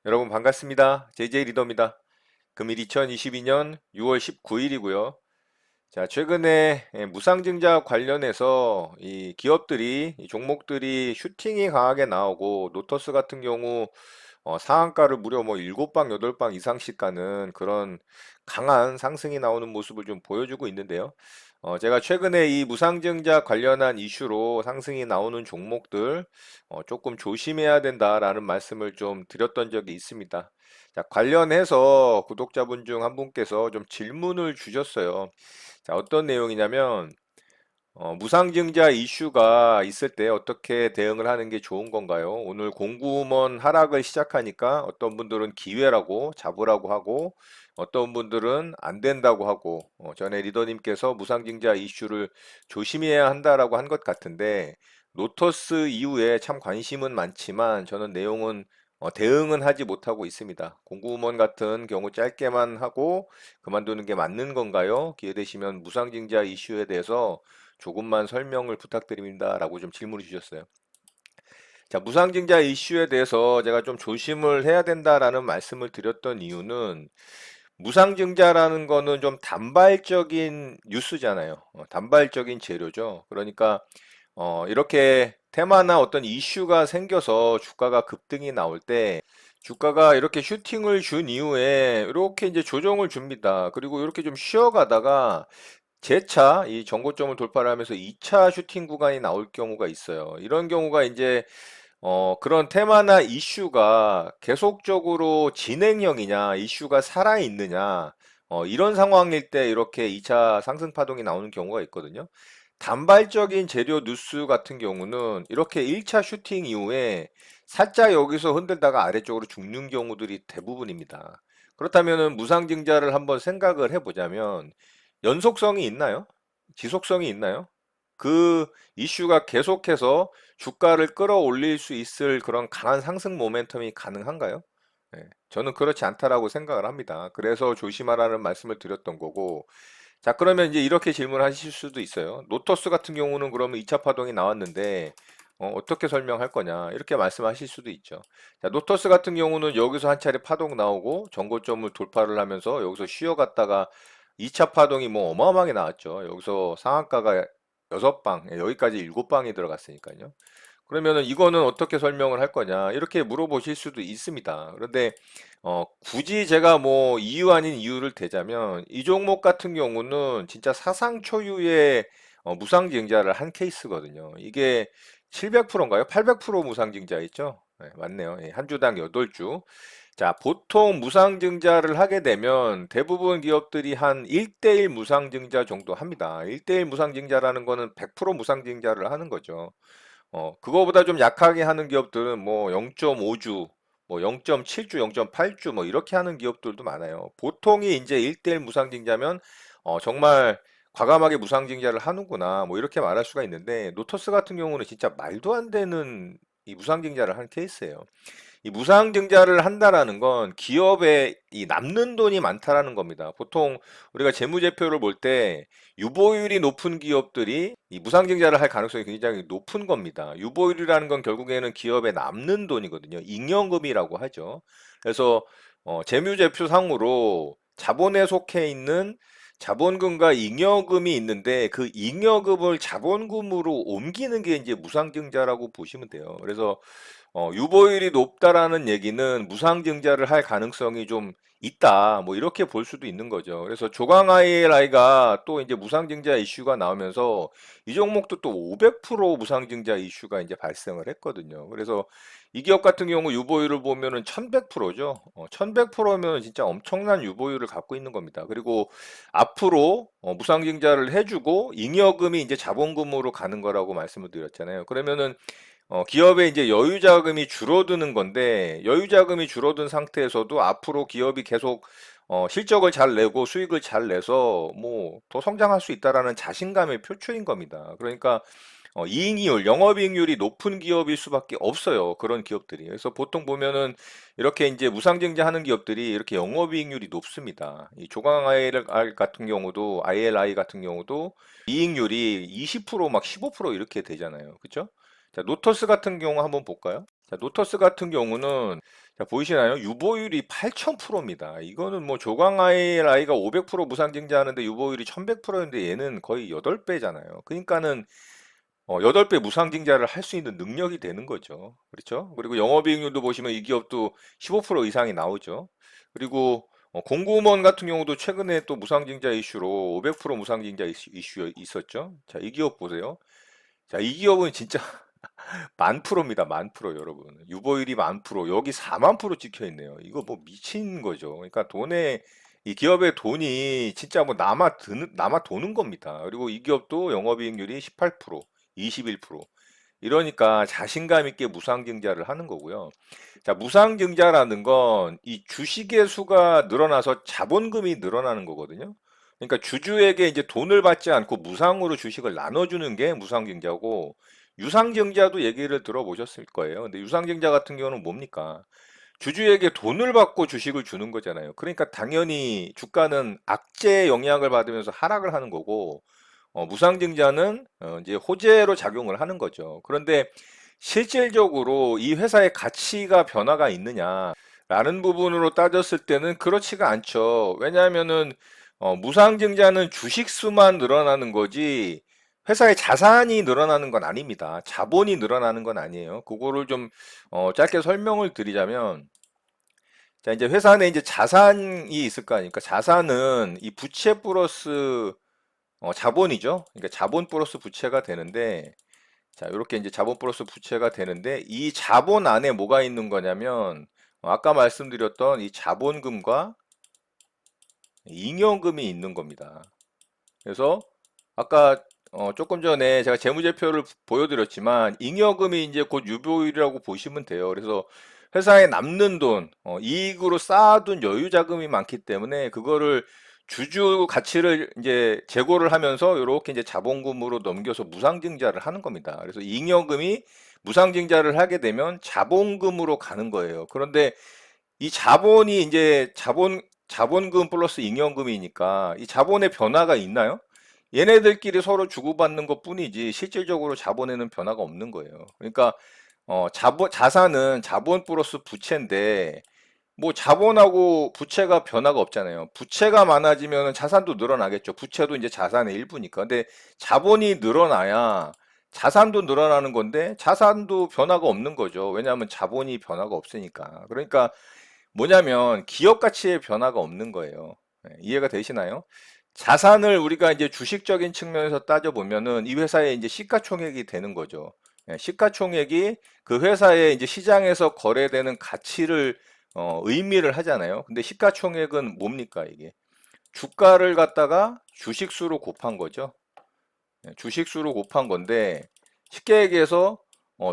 여러분 반갑습니다. JJ 리더입니다. 금일 2022년 6월 19일이고요. 자, 최근에 무상증자 관련해서 이 기업들이, 이 종목들이 슈팅이 강하게 나오고 노터스 같은 경우 상한가를 무려 뭐 7방, 8방 이상씩 가는 그런 강한 상승이 나오는 모습을 좀 보여주고 있는데요. 제가 최근에 이 무상증자 관련한 이슈로 상승이 나오는 종목들 조금 조심해야 된다라는 말씀을 좀 드렸던 적이 있습니다. 자, 관련해서 구독자분 중 한 분께서 좀 질문을 주셨어요. 자, 어떤 내용이냐면 무상증자 이슈가 있을 때 어떻게 대응을 하는 게 좋은 건가요? 오늘 공구먼 하락을 시작하니까 어떤 분들은 기회라고 잡으라고 하고 어떤 분들은 안 된다고 하고 전에 리더님께서 무상증자 이슈를 조심해야 한다라고 한 것 같은데 노터스 이후에 참 관심은 많지만 저는 내용은 대응은 하지 못하고 있습니다. 공구먼 같은 경우 짧게만 하고 그만두는 게 맞는 건가요? 기회 되시면 무상증자 이슈에 대해서 조금만 설명을 부탁드립니다. 라고 좀 질문을 주셨어요. 자, 무상증자 이슈에 대해서 제가 좀 조심을 해야 된다라는 말씀을 드렸던 이유는 무상증자라는 거는 좀 단발적인 뉴스잖아요. 단발적인 재료죠. 그러니까 이렇게 테마나 어떤 이슈가 생겨서 주가가 급등이 나올 때 주가가 이렇게 슈팅을 준 이후에 이렇게 이제 조정을 줍니다. 그리고 이렇게 좀 쉬어가다가 재차 이 정고점을 돌파를 하면서 2차 슈팅 구간이 나올 경우가 있어요. 이런 경우가 이제 그런 테마나 이슈가 계속적으로 진행형이냐, 이슈가 살아있느냐, 이런 상황일 때 이렇게 2차 상승 파동이 나오는 경우가 있거든요. 단발적인 재료 뉴스 같은 경우는 이렇게 1차 슈팅 이후에 살짝 여기서 흔들다가 아래쪽으로 죽는 경우들이 대부분입니다. 그렇다면은 무상증자를 한번 생각을 해보자면 연속성이 있나요? 지속성이 있나요? 그 이슈가 계속해서 주가를 끌어올릴 수 있을 그런 강한 상승 모멘텀이 가능한가요? 네, 저는 그렇지 않다라고 생각을 합니다. 그래서 조심하라는 말씀을 드렸던 거고, 자, 그러면 이제 이렇게 질문하실 수도 있어요. 노터스 같은 경우는 그러면 2차 파동이 나왔는데, 어떻게 설명할 거냐, 이렇게 말씀하실 수도 있죠. 자, 노터스 같은 경우는 여기서 한 차례 파동 나오고, 정고점을 돌파를 하면서 여기서 쉬어갔다가 2차 파동이 뭐 어마어마하게 나왔죠. 여기서 상한가가 6방, 여기까지 7방이 들어갔으니까요. 그러면은 이거는 어떻게 설명을 할 거냐 이렇게 물어보실 수도 있습니다. 그런데 굳이 제가 뭐 이유 아닌 이유를 대자면 이 종목 같은 경우는 진짜 사상 초유의 무상증자를 한 케이스거든요. 이게 700%인가요? 800% 무상증자 있죠? 네, 맞네요. 예, 한 주당 8주. 자, 보통 무상증자를 하게 되면 대부분 기업들이 한 1대1 무상증자 정도 합니다. 1대1 무상증자라는 거는 100% 무상증자를 하는 거죠. 그거보다 좀 약하게 하는 기업들은 뭐 0.5주, 뭐 0.7주, 0.8주 뭐 이렇게 하는 기업들도 많아요. 보통이 이제 1대1 무상증자면 정말 과감하게 무상증자를 하는구나 뭐 이렇게 말할 수가 있는데 노터스 같은 경우는 진짜 말도 안 되는 이 무상증자를 한 케이스예요. 이 무상증자를 한다라는 건 기업에 이 남는 돈이 많다라는 겁니다. 보통 우리가 재무제표를 볼 때 유보율이 높은 기업들이 이 무상증자를 할 가능성이 굉장히 높은 겁니다. 유보율이라는 건 결국에는 기업에 남는 돈이거든요. 잉여금이라고 하죠. 그래서 재무제표상으로 자본에 속해 있는 자본금과 잉여금이 있는데 그 잉여금을 자본금으로 옮기는 게 이제 무상증자라고 보시면 돼요. 그래서 유보율이 높다라는 얘기는 무상증자를 할 가능성이 좀 있다. 뭐 이렇게 볼 수도 있는 거죠. 그래서 조강 ILI가 또 이제 무상증자 이슈가 나오면서 이 종목도 또 500% 무상증자 이슈가 이제 발생을 했거든요. 그래서 이 기업 같은 경우 유보율을 보면은 1100%죠. 1100%면 진짜 엄청난 유보율을 갖고 있는 겁니다. 그리고 앞으로 무상증자를 해주고 잉여금이 이제 자본금으로 가는 거라고 말씀을 드렸잖아요. 그러면은 기업의 이제 여유 자금이 줄어드는 건데 여유 자금이 줄어든 상태에서도 앞으로 기업이 계속 실적을 잘 내고 수익을 잘 내서 뭐 더 성장할 수 있다라는 자신감의 표출인 겁니다. 그러니까 이익률, 영업이익률이 높은 기업일 수밖에 없어요. 그런 기업들이. 그래서 보통 보면은 이렇게 이제 무상증자 하는 기업들이 이렇게 영업이익률이 높습니다. 이 조강 ILR 같은 경우도 ILI 같은 경우도 이익률이 20%막 15% 이렇게 되잖아요. 그렇죠? 자, 노터스 같은 경우 한번 볼까요? 자, 노터스 같은 경우는 자, 보이시나요? 유보율이 8000%입니다. 이거는 뭐 조광아이가 500% 무상증자하는데 유보율이 1100%인데 얘는 거의 8배잖아요. 그러니까는 8배 무상증자를 할 수 있는 능력이 되는 거죠. 그렇죠? 그리고 영업이익률도 보시면 이 기업도 15% 이상이 나오죠. 그리고 공구먼 같은 경우도 최근에 또 무상증자 이슈로 500% 무상증자 이슈 있었죠. 자, 이 기업 보세요. 자, 이 기업은 진짜 만 프로입니다. 만 프로 여러분. 유보율이 만 프로. 여기 4만 프로 찍혀 있네요. 이거 뭐 미친 거죠. 그러니까 이 기업의 돈이 진짜 뭐 남아 도는 겁니다. 그리고 이 기업도 영업이익률이 18%, 21%. 이러니까 자신감 있게 무상증자를 하는 거고요. 자, 무상증자라는 건 이 주식의 수가 늘어나서 자본금이 늘어나는 거거든요. 그러니까 주주에게 이제 돈을 받지 않고 무상으로 주식을 나눠주는 게 무상증자고, 유상증자도 얘기를 들어보셨을 거예요. 근데 유상증자 같은 경우는 뭡니까? 주주에게 돈을 받고 주식을 주는 거잖아요. 그러니까 당연히 주가는 악재의 영향을 받으면서 하락을 하는 거고, 무상증자는 이제 호재로 작용을 하는 거죠. 그런데 실질적으로 이 회사의 가치가 변화가 있느냐라는 부분으로 따졌을 때는 그렇지가 않죠. 왜냐하면은 무상증자는 주식 수만 늘어나는 거지 회사의 자산이 늘어나는 건 아닙니다. 자본이 늘어나는 건 아니에요. 그거를 좀 짧게 설명을 드리자면, 자, 이제 회사 안에 이제 자산이 있을 거 아닙니까? 자산은 이 부채 플러스 자본이죠. 그러니까 자본 플러스 부채가 되는데, 자, 이렇게 이제 자본 플러스 부채가 되는데, 이 자본 안에 뭐가 있는 거냐면, 아까 말씀드렸던 이 자본금과 잉여금이 있는 겁니다. 그래서 아까 조금 전에 제가 재무제표를 보여드렸지만, 잉여금이 이제 곧 유보율이라고 보시면 돼요. 그래서 회사에 남는 돈, 이익으로 쌓아둔 여유 자금이 많기 때문에 그거를 주주 가치를 이제 재고를 하면서 이렇게 이제 자본금으로 넘겨서 무상증자를 하는 겁니다. 그래서 잉여금이 무상증자를 하게 되면 자본금으로 가는 거예요. 그런데 이 자본이 이제 자본금 플러스 잉여금이니까 이 자본의 변화가 있나요? 얘네들끼리 서로 주고받는 것뿐이지 실질적으로 자본에는 변화가 없는 거예요. 그러니까 자산은 자본 플러스 부채인데, 뭐 자본하고 부채가 변화가 없잖아요. 부채가 많아지면 자산도 늘어나겠죠. 부채도 이제 자산의 일부니까. 근데 자본이 늘어나야 자산도 늘어나는 건데 자산도 변화가 없는 거죠. 왜냐하면 자본이 변화가 없으니까. 그러니까 뭐냐면 기업 가치의 변화가 없는 거예요. 이해가 되시나요? 자산을 우리가 이제 주식적인 측면에서 따져보면은 이 회사의 이제 시가총액이 되는 거죠. 시가총액이 그 회사의 이제 시장에서 거래되는 가치를 의미를 하잖아요. 근데 시가총액은 뭡니까 이게? 주가를 갖다가 주식수로 곱한 거죠. 주식수로 곱한 건데 쉽게 얘기해서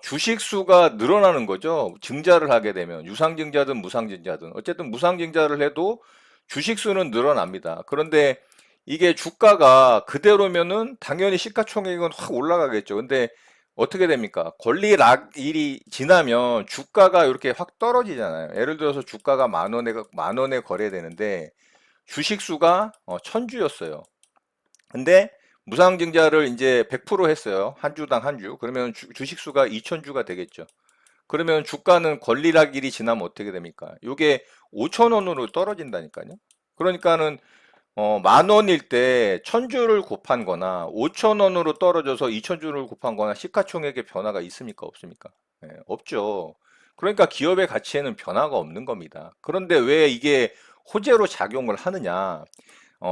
주식수가 늘어나는 거죠. 증자를 하게 되면 유상증자든 무상증자든 어쨌든 무상증자를 해도 주식수는 늘어납니다. 그런데 이게 주가가 그대로면은 당연히 시가총액은 확 올라가겠죠. 근데 어떻게 됩니까? 권리락일이 지나면 주가가 이렇게 확 떨어지잖아요. 예를 들어서 주가가 만 원에 거래되는데 주식수가 1000주였어요. 근데 무상증자를 이제 100% 했어요. 한 주당 한 주. 그러면 주식수가 2000주가 되겠죠. 그러면 주가는 권리락일이 지나면 어떻게 됩니까? 이게 5,000원으로 떨어진다니까요. 그러니까는 만 원일 때 1000주를 곱한 거나 5,000원으로 떨어져서 2000주를 곱한 거나 시가총액의 변화가 있습니까? 없습니까? 없죠. 그러니까 기업의 가치에는 변화가 없는 겁니다. 그런데 왜 이게 호재로 작용을 하느냐?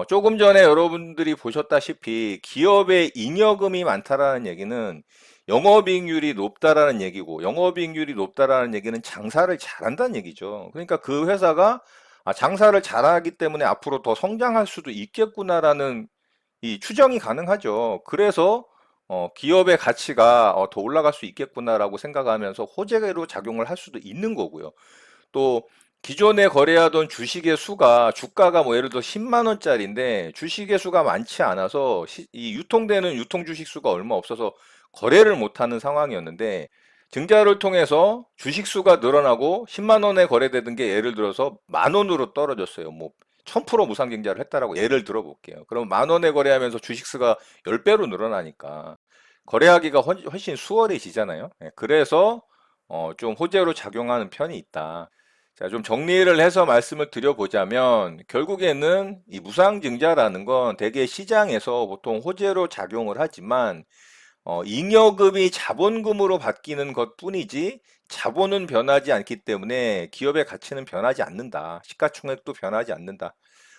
조금 전에 여러분들이 보셨다시피 기업의 잉여금이 많다라는 얘기는 영업이익률이 높다라는 얘기고, 영업이익률이 높다라는 얘기는 장사를 잘한다는 얘기죠. 그러니까 그 회사가 장사를 잘하기 때문에 앞으로 더 성장할 수도 있겠구나라는 이 추정이 가능하죠. 그래서 기업의 가치가 더 올라갈 수 있겠구나라고 생각하면서 호재로 작용을 할 수도 있는 거고요. 또 기존에 거래하던 주식의 수가 주가가 뭐 예를 들어 10만 원짜리인데 주식의 수가 많지 않아서 이 유통되는 유통 주식 수가 얼마 없어서 거래를 못하는 상황이었는데, 증자를 통해서 주식 수가 늘어나고 10만 원에 거래되던 게 예를 들어서 만 원으로 떨어졌어요. 뭐 1000% 무상 증자를 했다라고 예를 들어 볼게요. 그럼 만 원에 거래하면서 주식 수가 10배로 늘어나니까 거래하기가 훨씬 수월해지잖아요. 그래서 좀 호재로 작용하는 편이 있다. 자, 좀 정리를 해서 말씀을 드려보자면 결국에는 이 무상증자라는 건 대개 시장에서 보통 호재로 작용을 하지만 잉여금이 자본금으로 바뀌는 것뿐이지 자본은 변하지 않기 때문에 기업의 가치는 변하지 않는다. 시가총액도 변하지 않는다.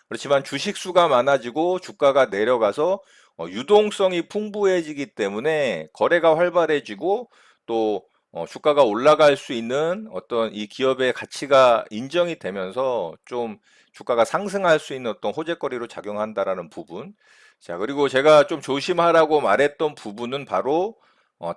그렇지만 주식 수가 많아지고 주가가 내려가서 유동성이 풍부해지기 때문에 거래가 활발해지고 또 주가가 올라갈 수 있는 어떤 이 기업의 가치가 인정이 되면서 좀 주가가 상승할 수 있는 어떤 호재거리로 작용한다라는 부분. 자, 그리고 제가 좀 조심하라고 말했던 부분은 바로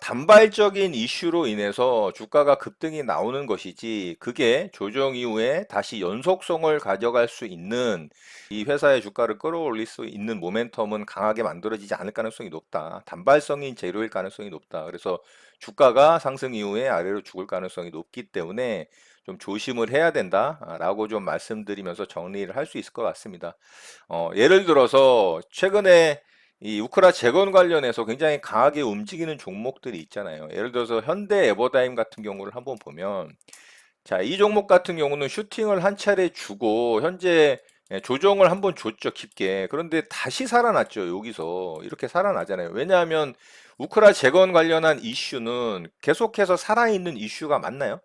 단발적인 이슈로 인해서 주가가 급등이 나오는 것이지 그게 조정 이후에 다시 연속성을 가져갈 수 있는 이 회사의 주가를 끌어올릴 수 있는 모멘텀은 강하게 만들어지지 않을 가능성이 높다. 단발성인 재료일 가능성이 높다. 그래서 주가가 상승 이후에 아래로 죽을 가능성이 높기 때문에 좀 조심을 해야 된다라고 좀 말씀드리면서 정리를 할 수 있을 것 같습니다. 예를 들어서 최근에 이 우크라 재건 관련해서 굉장히 강하게 움직이는 종목들이 있잖아요. 예를 들어서 현대 에버다임 같은 경우를 한번 보면 자, 이 종목 같은 경우는 슈팅을 한 차례 주고 현재 조정을 한번 줬죠, 깊게. 그런데 다시 살아났죠, 여기서. 이렇게 살아나잖아요. 왜냐하면 우크라 재건 관련한 이슈는 계속해서 살아있는 이슈가 맞나요?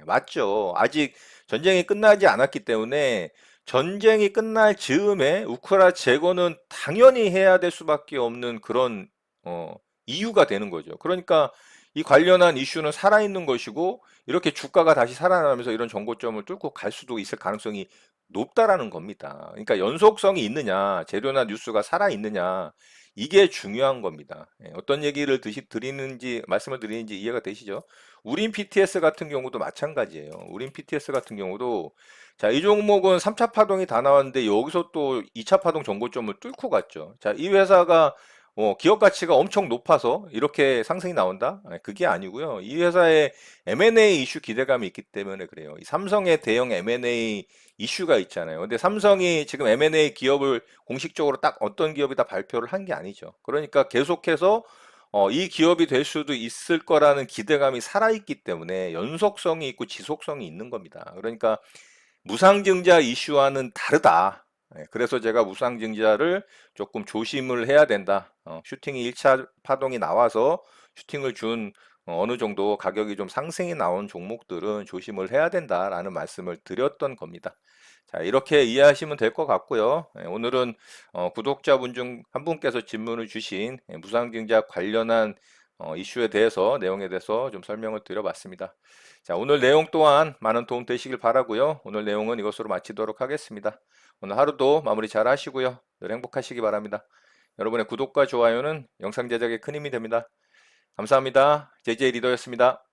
맞죠. 아직 전쟁이 끝나지 않았기 때문에 전쟁이 끝날 즈음에 우크라 재건은 당연히 해야 될 수밖에 없는 그런 어, 이유가 되는 거죠. 그러니까 이 관련한 이슈는 살아있는 것이고 이렇게 주가가 다시 살아나면서 이런 정고점을 뚫고 갈 수도 있을 가능성이 높다라는 겁니다. 그러니까 연속성이 있느냐, 재료나 뉴스가 살아있느냐, 이게 중요한 겁니다. 어떤 얘기를 드리는지, 말씀을 드리는지 이해가 되시죠? 우린 PTS 같은 경우도 마찬가지예요. 우린 PTS 같은 경우도 자, 이 종목은 3차 파동이 다 나왔는데 여기서 또 2차 파동 정고점을 뚫고 갔죠. 자, 이 회사가 기업 가치가 엄청 높아서 이렇게 상승이 나온다? 그게 아니고요. 이 회사의 M&A 이슈 기대감이 있기 때문에 그래요. 이 삼성의 대형 M&A 이슈가 있잖아요. 근데 삼성이 지금 M&A 기업을 공식적으로 딱 어떤 기업이다 발표를 한 게 아니죠. 그러니까 계속해서 이 기업이 될 수도 있을 거라는 기대감이 살아있기 때문에 연속성이 있고 지속성이 있는 겁니다. 그러니까 무상증자 이슈와는 다르다. 그래서 제가 무상증자를 조금 조심을 해야 된다. 슈팅이 1차 파동이 나와서 슈팅을 준 어느 정도 가격이 좀 상승이 나온 종목들은 조심을 해야 된다라는 말씀을 드렸던 겁니다. 자, 이렇게 이해하시면 될 것 같고요. 오늘은 구독자분 중 한 분께서 질문을 주신 무상증자 관련한 이슈에 대해서 내용에 대해서 좀 설명을 드려봤습니다. 자, 오늘 내용 또한 많은 도움 되시길 바라고요. 오늘 내용은 이것으로 마치도록 하겠습니다. 오늘 하루도 마무리 잘 하시고요. 늘 행복하시기 바랍니다. 여러분의 구독과 좋아요는 영상 제작에 큰 힘이 됩니다. 감사합니다. JJ 리더였습니다.